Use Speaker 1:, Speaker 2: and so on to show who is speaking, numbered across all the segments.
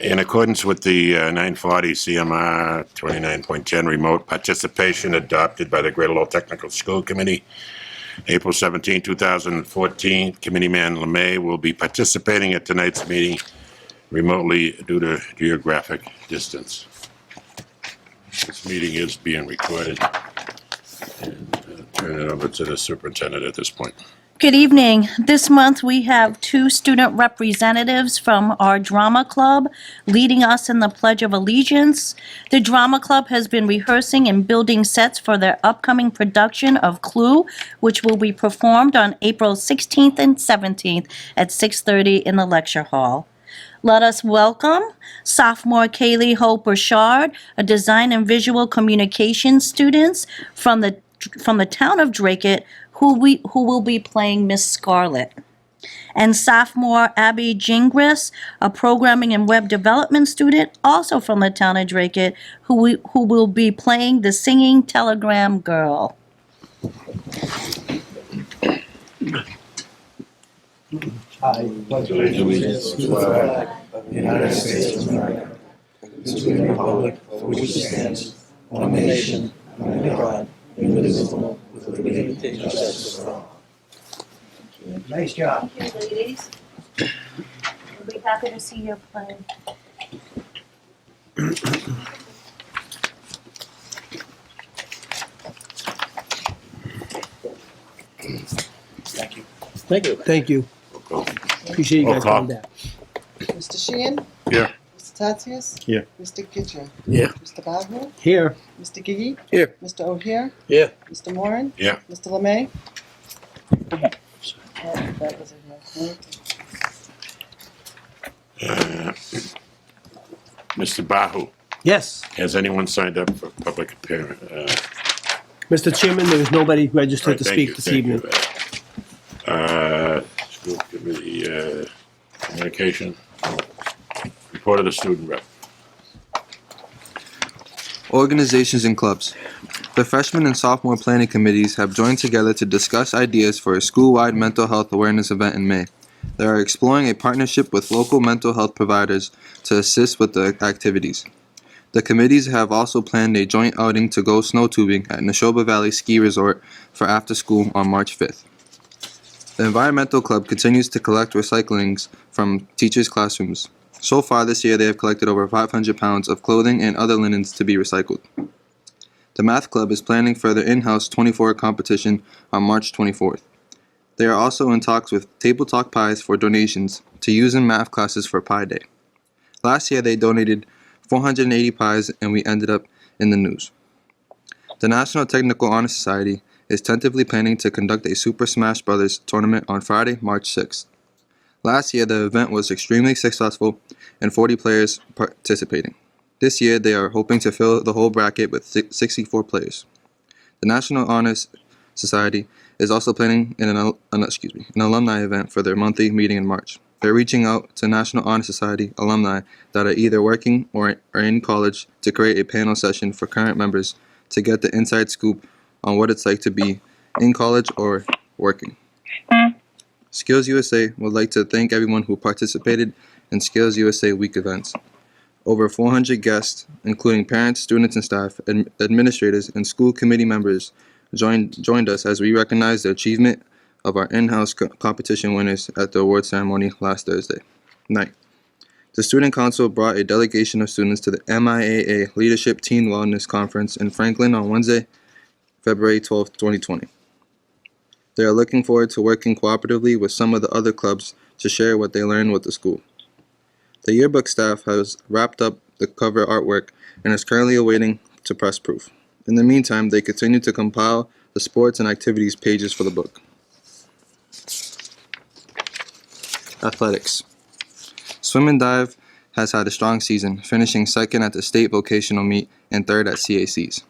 Speaker 1: In accordance with the 940 CMR 29.10 remote participation adopted by the Greater Lowell Technical School Committee, April 17, 2014, Committeeman LeMay will be participating at tonight's meeting remotely due to geographic distance. This meeting is being recorded. And turn it over to the superintendent at this point.
Speaker 2: Good evening. This month we have 2 student representatives from our drama club leading us in the Pledge of Allegiance. The drama club has been rehearsing and building sets for their upcoming production of Clue, which will be performed on April 16th and 17th at 6:30 in the lecture hall. Let us welcome sophomore Kaylee Hope Burchard, a design and visual communication student from the town of Dracut, who will be playing Miss Scarlett. And sophomore Abby Gingras, a programming and web development student, also from the town of Dracut, who will be playing the singing Telegram Girl.
Speaker 3: I pledge allegiance to the flag of the United States of America, to the republic for which it stands, one nation, under God, indivisible, with liberty and justice for all. Nice job.
Speaker 2: Thank you, ladies. We'll be happy to see you play.
Speaker 3: Thank you.
Speaker 4: Thank you. Thank you. Appreciate you guys coming down.
Speaker 5: Mr. Sheehan?
Speaker 1: Here.
Speaker 5: Mr. Tatius?
Speaker 4: Here.
Speaker 5: Mr. Kitcher?
Speaker 4: Yeah.
Speaker 5: Mr. Bahu?
Speaker 4: Here.
Speaker 5: Mr. Gigi?
Speaker 4: Here.
Speaker 5: Mr. O'Hare?
Speaker 4: Yeah.
Speaker 5: Mr. Moran?
Speaker 1: Yeah.
Speaker 5: Mr. LeMay? That was it, yeah.
Speaker 1: Mr. Bahu,
Speaker 4: Yes.
Speaker 1: has anyone signed up for public appearance?
Speaker 4: Mr. Chairman, there is nobody registered
Speaker 1: Right,
Speaker 4: to
Speaker 1: thank
Speaker 4: speak
Speaker 1: you,
Speaker 4: this
Speaker 1: thank
Speaker 4: evening.
Speaker 1: you. School committee, communication, report of the student rep.
Speaker 6: Organizations and clubs. The freshman and sophomore planning committees have joined together to discuss ideas for a school-wide mental health awareness event in May. They are exploring a partnership with local mental health providers to assist with the activities. The committees have also planned a joint outing to go snow tubing at Neshoba Valley Ski Resort for after school on March 5th. The Environmental Club continues to collect recyclings from teachers' classrooms. So far this year, they have collected over 500 pounds of clothing and other linens to be recycled. The Math Club is planning for their in-house 24 competition on March 24th. They are also in talks with Table Talk Pies for donations to use in math classes for Pi Day. Last year, they donated 480 pies, and we ended up in the news. The National Technical Honor Society is tentatively planning to conduct a Super Smash Bros. Tournament on Friday, March 6th. Last year, the event was extremely successful and 40 players participating. This year, they are hoping to fill the whole bracket with 64 players. The National Honor Society is also planning an alumni event for their monthly meeting in March. They're reaching out to National Honor Society alumni that are either working or are in college to create a panel session for current members to get the inside scoop on what it's like to be in college or working. Skills USA would like to thank everyone who participated in Skills USA Week events. Over 400 guests, including parents, students, and staff, administrators, and school committee members, joined us as we recognized the achievement of our in-house competition winners at the award ceremony last Thursday night. The Student Council brought a delegation of students to the MIAA Leadership Teen Wellness Conference in Franklin on Wednesday, February 12, 2020. They are looking forward to working cooperatively with some of the other clubs to share what they learned with the school. The yearbook staff has wrapped up the cover artwork and is currently awaiting to press proof. In the meantime, they continue to compile the sports and activities pages for the book. Athletics. Swim and dive has had a strong season, finishing second at the state vocational meet and third at CACs.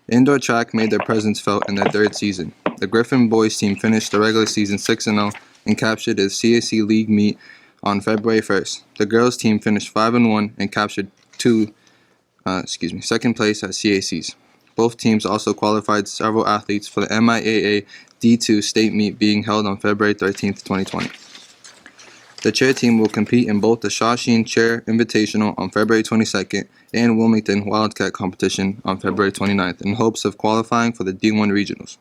Speaker 6: Indoor track made their presence felt in their third season. The Griffin boys team finished the regular season 6-0 and captured the CAC league meet on February 1st. The girls team finished 5-1 and captured second place at CACs. Both teams also qualified several athletes for the MIAA D2 state meet being held on February 13th, 2020. The chair team will compete in both the Shawsheen Chair Invitational on February 22nd and Wilmington Wildcat Competition on February 29th in hopes of qualifying for the D1 Regionals.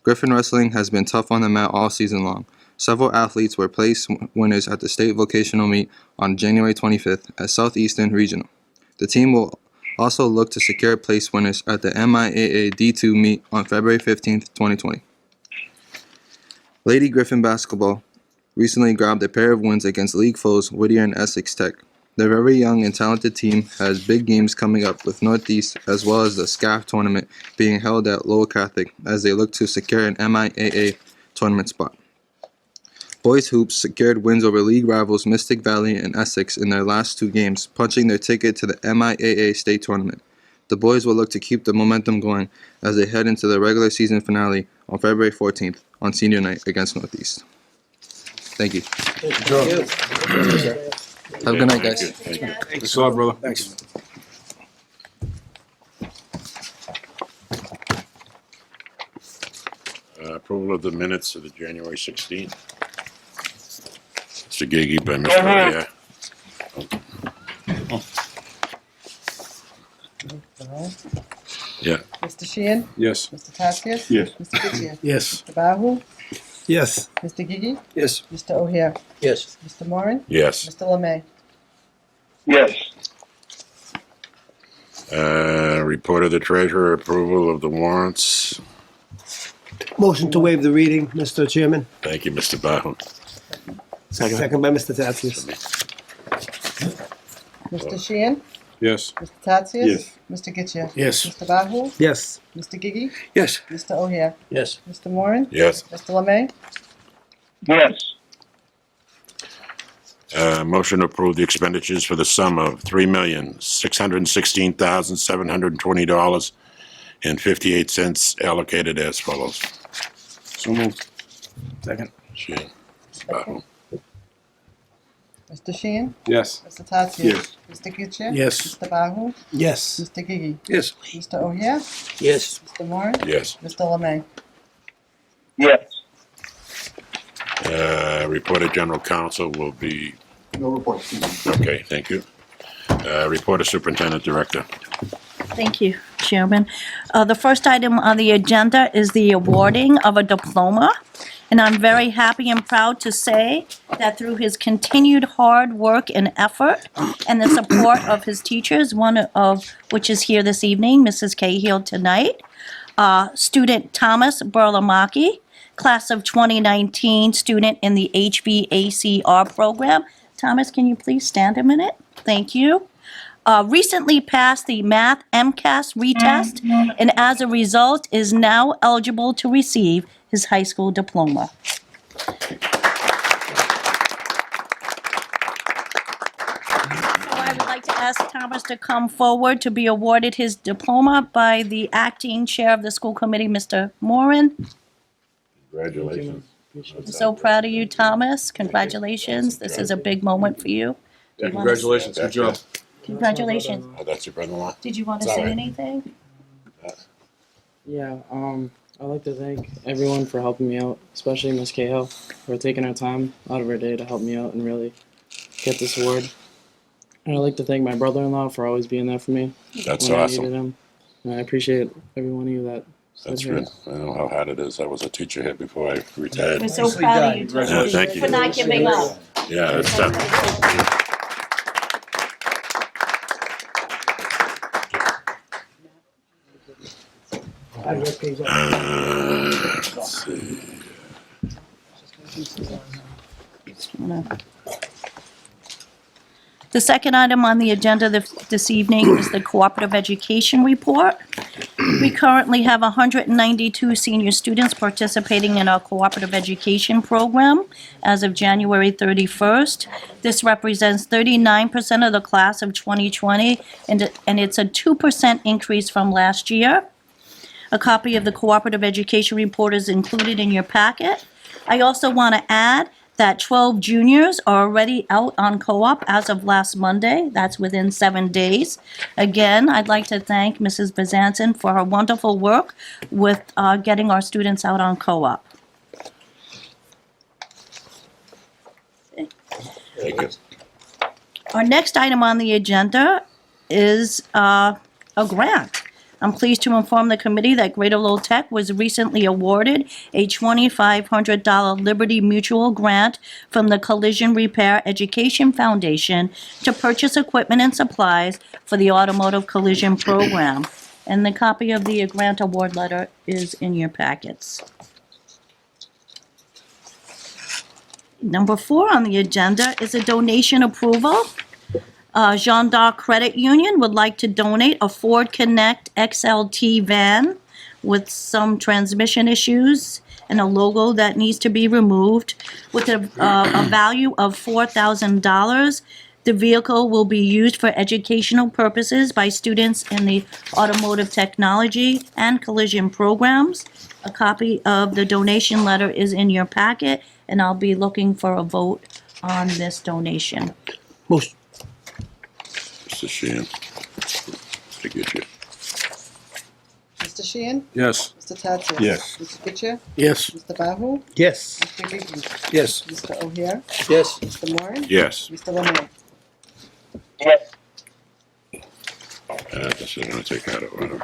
Speaker 6: Griffin Wrestling has been tough on the mat all season long. Several athletes were place winners at the state vocational meet on January 25th at Southeastern Regional. The team will also look to secure place winners at the MIAA D2 meet on February 15th, 2020. Lady Griffin Basketball recently grabbed a pair of wins against league foes Whittier and Essex Tech. The very young and talented team has big games coming up with Northeast as well as the SCAF tournament being held at Lowell Catholic as they look to secure an MIAA tournament spot. Boys Hoops secured wins over league rivals Mystic Valley and Essex in their last two games, punching their ticket to the MIAA state tournament. The boys will look to keep the momentum going as they head into the regular season finale on February 14th on senior night against Northeast. Thank you. Have a good night, guys.
Speaker 1: Thank you.
Speaker 3: Thanks a lot, brother. Thanks.
Speaker 1: Approval of the minutes of the January 16th. Mr. Gigi by Mr. O'Hare. Yeah,
Speaker 5: Mr. Sheehan?
Speaker 3: Yes.
Speaker 5: Mr. Tatsias?
Speaker 3: Yes.
Speaker 5: Mr. Getchia?
Speaker 4: Yes.
Speaker 5: Mr. Bahu?
Speaker 4: Yes.
Speaker 5: Mr. Gigi?
Speaker 3: Yes.
Speaker 5: Mr. O'Hare?
Speaker 4: Yes.
Speaker 5: Mr. Moran?
Speaker 1: yes.
Speaker 5: Mr. Lemay?
Speaker 7: yes,
Speaker 1: Report of the treasurer, approval of the warrants.
Speaker 4: Motion to waive the reading, Mr. Chairman.
Speaker 1: Thank you, Mr. Bahu.
Speaker 4: Second by Mr. Tatsias.
Speaker 5: Mr. Sheehan?
Speaker 3: Yes.
Speaker 5: Mr. Tatsias?
Speaker 3: Yes.
Speaker 5: Mr. Getchia?
Speaker 4: Yes.
Speaker 5: Mr. Bahu?
Speaker 4: Yes.
Speaker 5: Mr. Gigi?
Speaker 3: Yes.
Speaker 5: Mr. O'Hare?
Speaker 4: Yes.
Speaker 5: Mr. Moran?
Speaker 1: Yes.
Speaker 5: Mr. Lemay?
Speaker 7: yes,
Speaker 1: Motion to approve the expenditures for the sum of $3,616,720.58 allocated as follows.
Speaker 3: So moved. Second.
Speaker 1: Sheehan, Mr. Bahu.
Speaker 5: Mr. Sheehan?
Speaker 3: Yes.
Speaker 5: Mr. Tatsias?
Speaker 3: Yes.
Speaker 5: Mr. Getchia?
Speaker 4: Yes.
Speaker 5: Mr. Bahu?
Speaker 4: Yes.
Speaker 5: Mr. Gigi?
Speaker 3: Yes.
Speaker 5: Mr. O'Hare?
Speaker 4: Yes.
Speaker 5: Mr. Moran?
Speaker 1: Yes.
Speaker 5: Mr. Lemay?
Speaker 7: yes.
Speaker 1: Report of general counsel will be,
Speaker 7: No report.
Speaker 1: okay, thank you. Report of superintendent-director.
Speaker 2: Thank you, Chairman. The first item on the agenda is the awarding of a diploma. And I'm very happy and proud to say that through his continued hard work and effort and the support of his teachers, one of which is here this evening, Mrs. Cahill tonight, student Thomas Burlamaki, class of 2019 student in the HVACR program. Thomas, can you please stand a minute? Thank you. Recently passed the Math MCAS retest and as a result is now eligible to receive his high school diploma. I would like to ask Thomas to come forward to be awarded his diploma by the acting chair of the school committee, Mr. Moran.
Speaker 1: Congratulations.
Speaker 2: I'm so proud of you, Thomas. Congratulations. This is a big moment for you.
Speaker 3: Yeah, congratulations. Good job.
Speaker 2: Congratulations.
Speaker 1: Oh, that's your brother-in-law?
Speaker 2: Did you want to
Speaker 1: It's all
Speaker 2: say
Speaker 1: right.
Speaker 2: anything?
Speaker 8: Yeah, I'd like to thank everyone for helping me out, especially Ms. Cahill for taking her time out of her day to help me out and really get this award. And I'd like to thank my brother-in-law for always being there for me
Speaker 1: That's
Speaker 8: when I
Speaker 1: awesome.
Speaker 8: needed him. And I appreciate every one of you that stood
Speaker 1: That's
Speaker 8: here.
Speaker 1: good. I know how hard it is. I was a teacher here before I retired.
Speaker 2: We're so proud of you,
Speaker 1: Yeah,
Speaker 2: Thomas,
Speaker 1: thank you.
Speaker 2: for not giving up.
Speaker 1: Yeah, that's tough. Let's see.
Speaker 2: The second item on the agenda this evening is the cooperative education report. We currently have 192 senior students participating in our cooperative education program as of January 31st. This represents 39% of the class of 2020, and it's a 2% increase from last year. A copy of the cooperative education report is included in your packet. I also want to add that 12 juniors are already out on co-op as of last Monday. That's within 7 days. Again, I'd like to thank Mrs. Bezanson for her wonderful work with getting our students out on co-op.
Speaker 1: Thank you.
Speaker 2: Our next item on the agenda is a grant. I'm pleased to inform the committee that Greater Lowell Tech was recently awarded a $2,500 Liberty Mutual grant from the Collision Repair Education Foundation to purchase equipment and supplies for the automotive collision program. And the copy of the grant award letter is in your packets. Number 4 on the agenda is a donation approval. Jean d'Arc Credit Union would like to donate a Ford Connect XLT van with some transmission issues and a logo that needs to be removed with a value of $4,000. The vehicle will be used for educational purposes by students in the automotive technology and collision programs. A copy of the donation letter is in your packet, and I'll be looking for a vote on this donation.
Speaker 4: Motion.
Speaker 1: Mr. Sheehan. To get you.
Speaker 5: Mr. Sheehan?
Speaker 3: Yes.
Speaker 5: Mr. Tatsias?
Speaker 1: Yes.
Speaker 5: Mr. Getchir?
Speaker 4: Yes.
Speaker 5: Mr. Bahu?
Speaker 4: Yes.
Speaker 5: Mr. Regan?
Speaker 4: Yes.
Speaker 5: Mr. O'Hare?
Speaker 4: Yes.
Speaker 5: Mr. Moran?
Speaker 1: Yes.
Speaker 5: Mr. Lemay?
Speaker 7: Yes.
Speaker 1: This is gonna take out of order.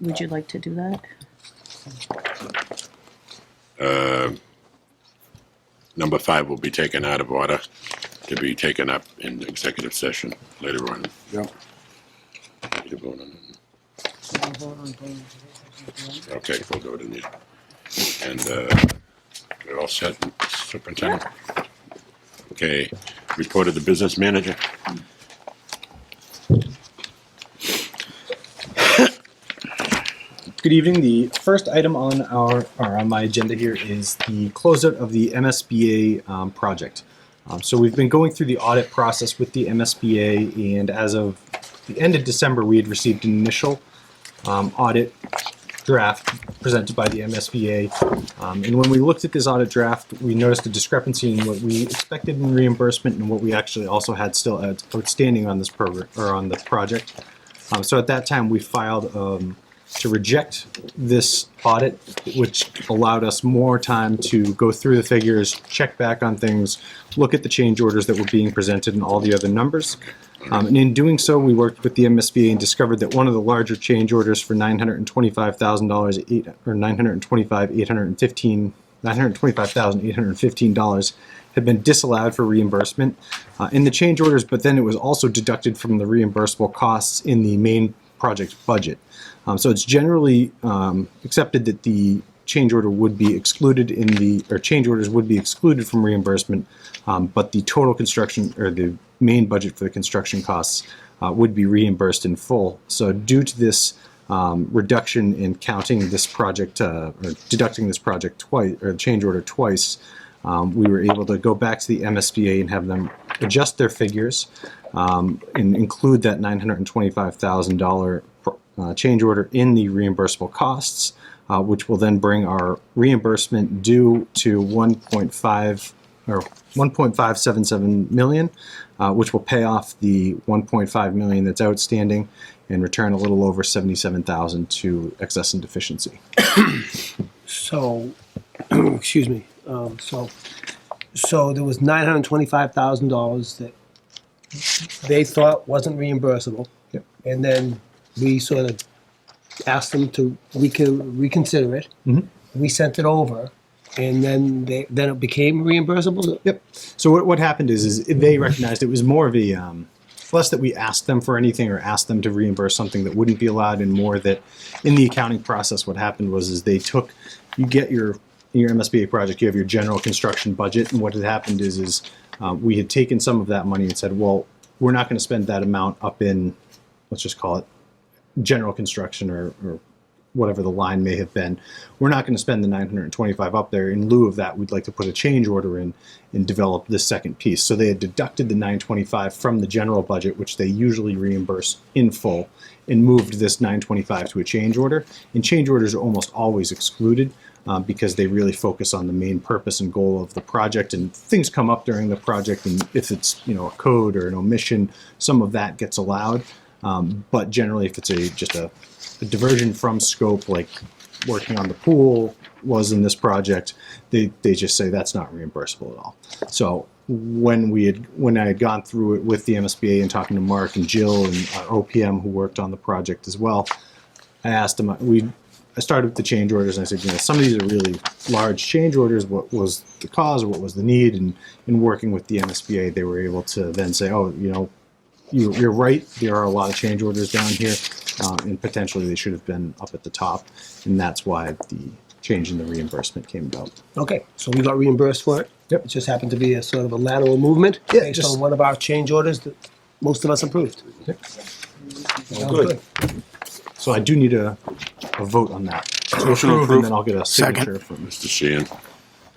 Speaker 2: Would you like to do that?
Speaker 1: Number 5 will be taken out of order to be taken up in executive session later on.
Speaker 3: Yep.
Speaker 1: Need to vote on it. Okay, we'll go to the, and, we're all set, Superintendent? Okay, report of the business manager.
Speaker 9: Good evening. The first item on on my agenda here is the closeout of the MSBA project. So we've been going through the audit process with the MSBA, and as of the end of December, we had received an initial audit draft presented by the MSBA. And when we looked at this audit draft, we noticed a discrepancy in what we expected in reimbursement and what we actually also had still outstanding on this program or on the project. So at that time, we filed to reject this audit, which allowed us more time to go through the figures, check back on things, look at the change orders that were being presented and all the other numbers. And in doing so, we worked with the MSBA and discovered that one of the larger change orders for $925,815 $925,815 had been disallowed for reimbursement in the change orders, but then it was also deducted from the reimbursable costs in the main project budget. So it's generally accepted that the change order would be excluded change orders would be excluded from reimbursement, but the total construction or the main budget for the construction costs would be reimbursed in full. So due to this reduction in counting this project or deducting this project twice or the change order twice, we were able to go back to the MSBA and have them adjust their figures and include that $925,000 change order in the reimbursable costs, which will then bring our reimbursement due to 1.577 million, which will pay off the 1.5 million that's outstanding and return a little over 77,000 to excess and deficiency.
Speaker 4: So, excuse me. So there was $925,000 that they thought wasn't reimbursable.
Speaker 9: Yep.
Speaker 4: And then we sort of asked them to reconsider it.
Speaker 9: Mhm.
Speaker 4: We sent it over, and then it became reimbursable.
Speaker 9: Yep. So what happened is they recognized it was more of a less that we asked them for anything or asked them to reimburse something that wouldn't be allowed, and more that in the accounting process, what happened was they took in your MSBA project, you have your general construction budget, and what had happened is we had taken some of that money and said, well, we're not going to spend that amount up in, let's just call it general construction or whatever the line may have been. We're not going to spend the 925 up there. In lieu of that, we'd like to put a change order in and develop this second piece. So they had deducted the 925 from the general budget, which they usually reimburse in full, and moved this 925 to a change order. And change orders are almost always excluded because they really focus on the main purpose and goal of the project, and things come up during the project, and if it's a code or an omission, some of that gets allowed. But generally, if it's just a diversion from scope, like working on the pool was in this project, they just say that's not reimbursable at all. So when I had gone through it with the MSBA and talking to Mark and Jill and our OPM who worked on the project as well, I asked them, I started with the change orders and I said, some of these are really large change orders. What was the cause or what was the need? And in working with the MSBA, they were able to then say, oh, you're right. There are a lot of change orders down here, and potentially they should have been up at the top. And that's why the change in the reimbursement came about.
Speaker 4: Okay, so we got reimbursed for it.
Speaker 9: Yep.
Speaker 4: It just happened to be a sort of a lateral movement
Speaker 9: Yeah,
Speaker 4: based
Speaker 9: just-
Speaker 4: on one of our change orders that most of us approved.
Speaker 9: Yep.
Speaker 4: Sounds good.
Speaker 9: So I do need a vote on that.
Speaker 3: Motion to
Speaker 9: And
Speaker 3: approve.
Speaker 9: then I'll get a signature from
Speaker 1: Mr. Sheehan.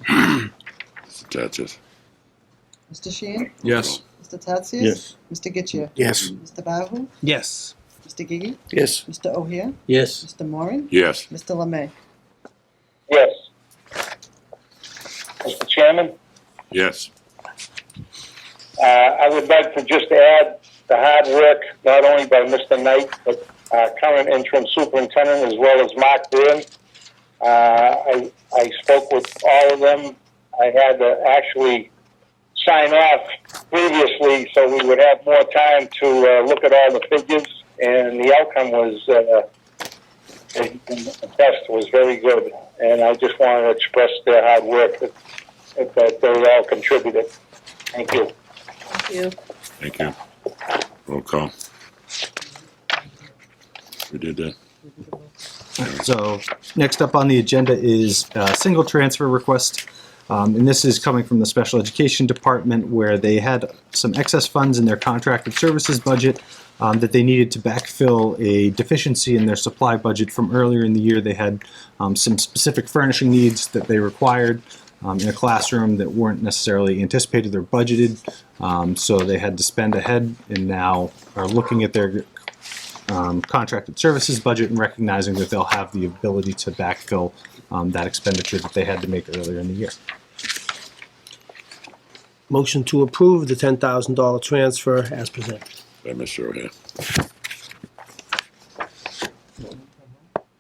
Speaker 1: Mr. Tatsias.
Speaker 5: Mr. Sheehan?
Speaker 3: Yes.
Speaker 5: Mr. Tatsias?
Speaker 3: Yes.
Speaker 5: Mr. Getchia?
Speaker 3: Yes.
Speaker 5: Mr. Bahu?
Speaker 4: Yes.
Speaker 5: Mr. Gigi?
Speaker 3: Yes.
Speaker 5: Mr. O'Hare?
Speaker 3: Yes.
Speaker 5: Mr. Moran?
Speaker 1: Yes.
Speaker 5: Mr. Lemay?
Speaker 7: Yes. Mr. Chairman,
Speaker 1: Yes.
Speaker 7: I would like to just add the hard work, not only by Mr. Knight, but our current interim superintendent, as well as Mark Byrne. I spoke with all of them. I had to actually sign off previously so we would have more time to look at all the figures, and the outcome was, the test was very good. And I just wanted to express their hard work that they all contributed. Thank you.
Speaker 5: Thank you.
Speaker 1: Thank you. Roll call. We did that.
Speaker 9: So next up on the agenda is a single transfer request. And this is coming from the Special Education Department where they had some excess funds in their contracted services budget that they needed to backfill a deficiency in their supply budget from earlier in the year. They had some specific furnishing needs that they required in a classroom that weren't necessarily anticipated or budgeted. So they had to spend ahead and now are looking at their contracted services budget and recognizing that they'll have the ability to backfill that expenditure that they had to make earlier in the year.
Speaker 4: Motion to approve the $10,000 transfer as presented.
Speaker 1: By Mr. O'Hare.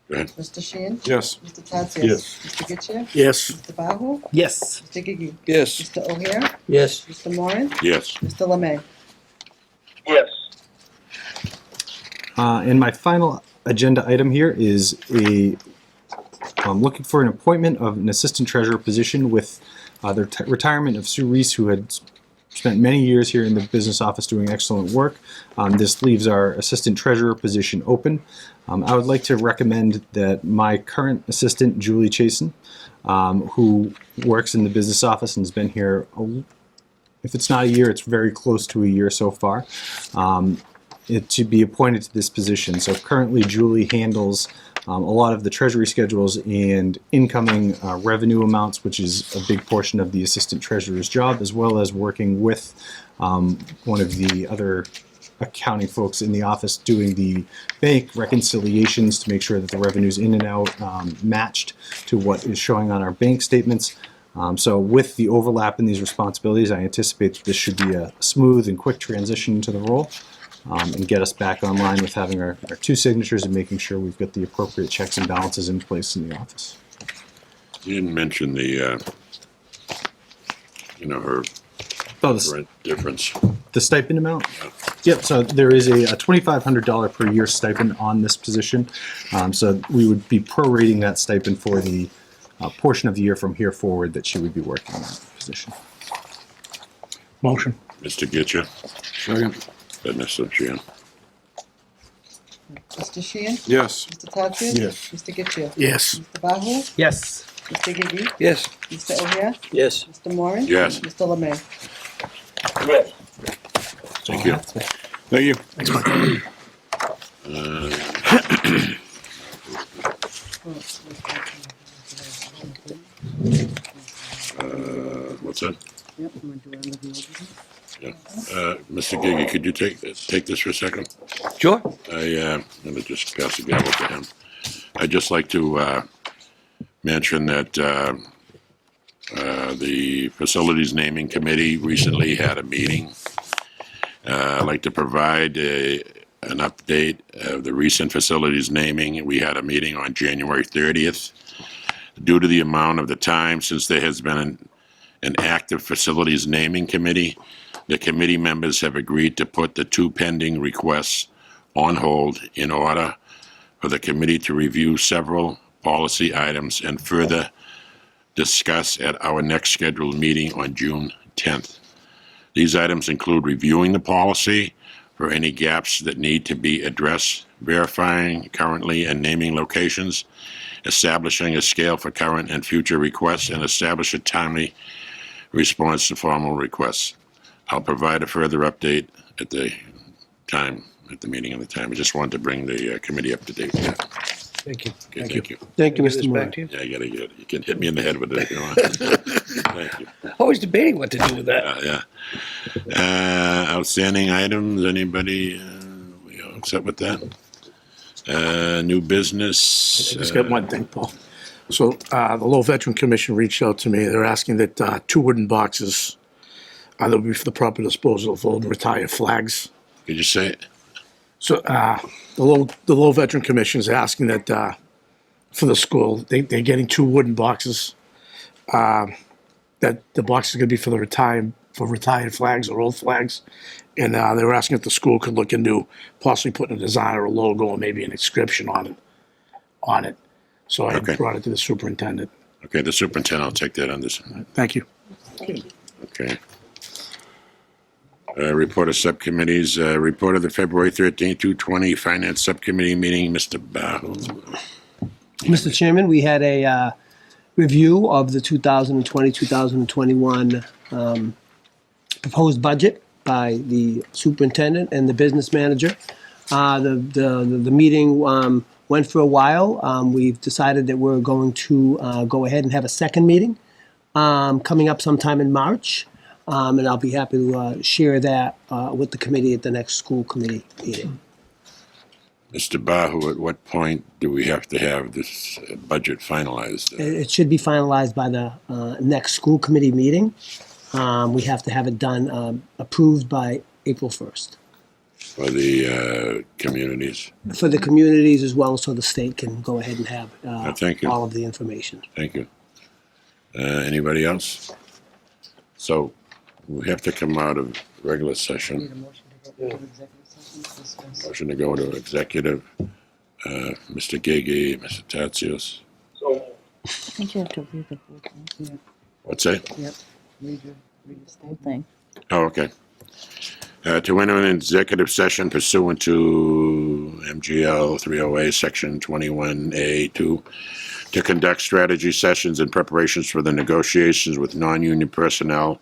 Speaker 1: Go ahead.
Speaker 5: Mr. Sheehan?
Speaker 3: Yes.
Speaker 5: Mr. Tatsias?
Speaker 3: Yes.
Speaker 5: Mr. Getchia?
Speaker 3: Yes.
Speaker 5: Mr. Bahu?
Speaker 4: Yes.
Speaker 5: Mr. Gigi?
Speaker 3: Yes.
Speaker 5: Mr. O'Hare?
Speaker 3: Yes.
Speaker 5: Mr. Moran?
Speaker 1: Yes.
Speaker 5: Mr. Lemay?
Speaker 7: Yes.
Speaker 9: And my final agenda item here is I'm looking for an appointment of an assistant treasurer position with the retirement of Sue Reese, who had spent many years here in the business office doing excellent work. This leaves our assistant treasurer position open. I would like to recommend that my current assistant, Julie Chasen, who works in the business office and has been here, if it's not a year, it's very close to a year so far, to be appointed to this position. So currently Julie handles a lot of the treasury schedules and incoming revenue amounts, which is a big portion of the assistant treasurer's job, as well as working with one of the other accounting folks in the office doing the bank reconciliations to make sure that the revenues in and out matched to what is showing on our bank statements. So with the overlap in these responsibilities, I anticipate that this should be a smooth and quick transition into the role. And get us back online with having our two signatures and making sure we've got the appropriate checks and balances in place in the office.
Speaker 1: You didn't mention the, her
Speaker 9: Oh, the
Speaker 1: rent difference.
Speaker 9: stipend amount? Yep, so there is a $2,500 per year stipend on this position. So we would be prorating that stipend for the portion of the year from here forward that she would be working in that position.
Speaker 3: Motion.
Speaker 1: Mr. Getchia.
Speaker 3: Second.
Speaker 1: By Mr. Sheehan.
Speaker 5: Mr. Sheehan?
Speaker 3: Yes.
Speaker 5: Mr. Tatsias?
Speaker 3: Yes.
Speaker 5: Mr. Getchia?
Speaker 3: Yes.
Speaker 5: Mr. Bahu?
Speaker 4: Yes.
Speaker 5: Mr. Gigi?
Speaker 3: Yes.
Speaker 5: Mr. O'Hare?
Speaker 3: Yes.
Speaker 5: Mr. Moran?
Speaker 1: Yes.
Speaker 5: Mr. Lemay?
Speaker 7: Yes.
Speaker 1: Thank you.
Speaker 3: Thank you. Thanks, Mike.
Speaker 1: What's that?
Speaker 5: Yep, I'm gonna do another motion.
Speaker 1: Yeah. Mr. Gigi, could you take this for a second?
Speaker 3: Sure.
Speaker 1: I'm going to just pass the gavel to him. I'd just like to mention that the Facilities Naming Committee recently had a meeting. I'd like to provide an update of the recent facilities naming. We had a meeting on January 30th. Due to the amount of the time since there has been an active facilities naming committee, the committee members have agreed to put the 2 pending requests on hold in order for the committee to review several policy items and further discuss at our next scheduled meeting on June 10th. These items include reviewing the policy for any gaps that need to be addressed, verifying currently and naming locations, establishing a scale for current and future requests, and establish a timely response to formal requests. I'll provide a further update at the meeting of the time. I just wanted to bring the committee up to date with that.
Speaker 4: Thank you.
Speaker 1: Okay, thank you.
Speaker 4: Thank you,
Speaker 3: Give
Speaker 4: Mr.
Speaker 3: this
Speaker 4: Moore.
Speaker 3: back to you.
Speaker 1: Yeah, you can hit me in the head with it if you want. Thank you.
Speaker 3: Always debating what to do with that.
Speaker 1: Yeah. Outstanding items, anybody, we all set with that? New business.
Speaker 3: I just got one thing, Paul. So the Lowell Veteran Commission reached out to me. They're asking that 2 wooden boxes that will be for the proper disposal of old retired flags.
Speaker 1: Could you say it?
Speaker 3: So the Lowell Veteran Commission is asking that for the school, they're getting 2 wooden boxes. That the box is going to be for retired flags or old flags, and they were asking if the school could look into possibly putting a design or a logo or maybe an inscription on it. So I
Speaker 1: Okay.
Speaker 3: brought it to the superintendent.
Speaker 1: Okay, the superintendent, I'll take that on this.
Speaker 3: Thank you.
Speaker 1: Okay. Report of subcommittees, report of the February 13th, 2020 Finance Subcommittee meeting, Mr. Bahu.
Speaker 4: Mr. Chairman, we had a review of the 2020-2021 proposed budget by the superintendent and the business manager. The meeting went for a while. We've decided that we're going to go ahead and have a second meeting coming up sometime in March. And I'll be happy to share that with the committee at the next school committee meeting.
Speaker 1: Mr. Bahu, at what point do we have to have this budget finalized?
Speaker 4: It should be finalized by the next school committee meeting. We have to have it done, approved by April 1st.
Speaker 1: For the communities?
Speaker 4: For the communities as well, so the state can go ahead and have
Speaker 1: Thank you.
Speaker 4: all of the information.
Speaker 1: Thank you. Anybody else? So we have to come out of regular
Speaker 5: Need
Speaker 1: session.
Speaker 5: a motion to go into executive session to discuss.
Speaker 1: Motion to go to executive. Mr. Gigi, Mr. Tatsios.
Speaker 2: I think you have to read the whole thing.
Speaker 1: What's that?
Speaker 5: Yep, read your
Speaker 2: Whole thing.
Speaker 1: Oh, okay. To enter an executive session pursuant to MGL 308, Section 21A2, to conduct strategy sessions and preparations for the negotiations with non-union personnel,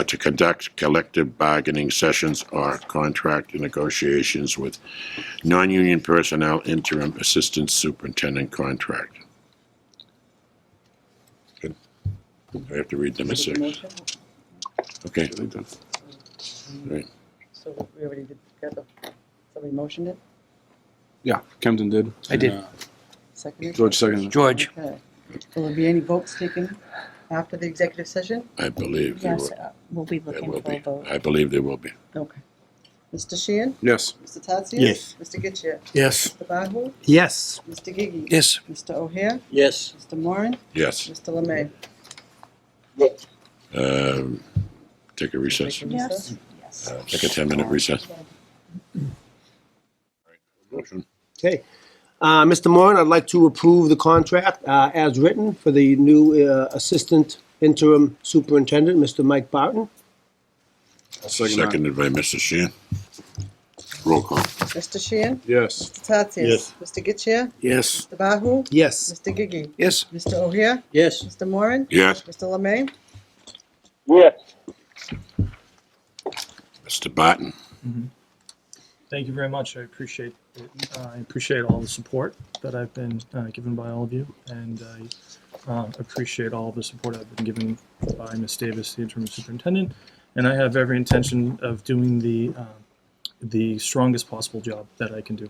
Speaker 1: to conduct collective bargaining sessions or contract negotiations with non-union personnel, interim assistant superintendent contract. Good. I have to read number 6.
Speaker 5: motion.
Speaker 1: Okay. Right.
Speaker 5: So we already did together. Somebody motioned it,
Speaker 10: Yeah, Kempton did.
Speaker 3: I did.
Speaker 5: seconded?
Speaker 10: George seconded.
Speaker 3: George.
Speaker 5: Okay. Will there be any votes taken after the executive session?
Speaker 1: I believe there
Speaker 2: Yes,
Speaker 1: will,
Speaker 2: we'll be
Speaker 1: there
Speaker 2: looking
Speaker 1: will
Speaker 2: for a
Speaker 1: be.
Speaker 2: vote.
Speaker 1: I believe there will be.
Speaker 5: Okay. Mr. Sheehan?
Speaker 10: Yes.
Speaker 5: Mr. Tatsias?
Speaker 4: Yes.
Speaker 5: Mr. Getchia?
Speaker 3: Yes.
Speaker 5: Mr. Bahu?
Speaker 4: Yes.
Speaker 5: Mr. Gigi?
Speaker 3: Yes.
Speaker 5: Mr. O'Hare?
Speaker 4: Yes.
Speaker 5: Mr. Moran?
Speaker 1: Yes.
Speaker 5: Mr. Lemay?
Speaker 1: Take a recess.
Speaker 2: Yes. Yes.
Speaker 1: Take a 10-minute recess. Motion.
Speaker 4: Okay. Mr. Moran, I'd like to approve the contract as written for the new Assistant Interim Superintendent, Mr. Mike Barton.
Speaker 10: I'll second that.
Speaker 1: Seconded by Mr. Sheehan. Roll call.
Speaker 5: Mr. Sheehan?
Speaker 10: Yes.
Speaker 5: Mr. Tatsias?
Speaker 4: Yes.
Speaker 5: Mr. Getchia?
Speaker 3: Yes.
Speaker 5: Mr. Bahu?
Speaker 4: Yes.
Speaker 5: Mr. Gigi?
Speaker 3: Yes.
Speaker 5: Mr. O'Hare?
Speaker 4: Yes.
Speaker 5: Mr. Moran?
Speaker 1: Yes.
Speaker 5: Mr. Lemay?
Speaker 7: Yes.
Speaker 1: Mr. Barton.
Speaker 11: Thank you very much. I appreciate it. I appreciate all the support that I've been given by all of you, and I appreciate all the support I've been given by Ms. Davis, the interim superintendent. And I have every intention of doing the strongest possible job that I can do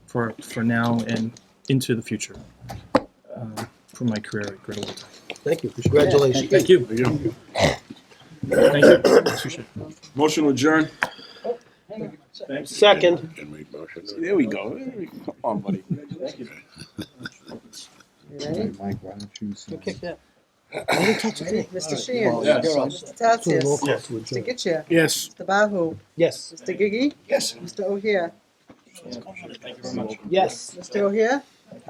Speaker 11: for now and into the future for my career at Greater Lowell.
Speaker 4: Thank you. Congratulations.
Speaker 11: Thank you. Thank you. Appreciate it.
Speaker 10: Motion to adjourn.
Speaker 5: Hang on.
Speaker 4: Second.
Speaker 1: Can we motion?
Speaker 10: There we go. Come on, buddy.
Speaker 5: You ready?
Speaker 3: Mike, why don't you
Speaker 5: Go kick that.
Speaker 4: Don't touch it.
Speaker 5: Ready? Mr. Sheehan.
Speaker 10: Yes.
Speaker 5: Mr. Tatsias.
Speaker 4: Roll call to
Speaker 5: Mr.
Speaker 4: adjourn.
Speaker 5: Getchir.
Speaker 10: Yes.
Speaker 5: Mr. Bahu.
Speaker 4: Yes.
Speaker 5: Mr. Gigi.
Speaker 3: Yes.
Speaker 5: Mr. O'Hare.
Speaker 4: Yes.
Speaker 5: Mr. O'Hare.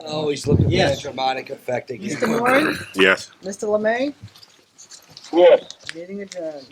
Speaker 3: Oh, he's looking for
Speaker 4: Yes.
Speaker 3: that dramatic effect again.
Speaker 5: Mr. Moore.
Speaker 1: Yes.
Speaker 5: Mr. Lemay.
Speaker 7: Yes.
Speaker 5: Meeting adjourned.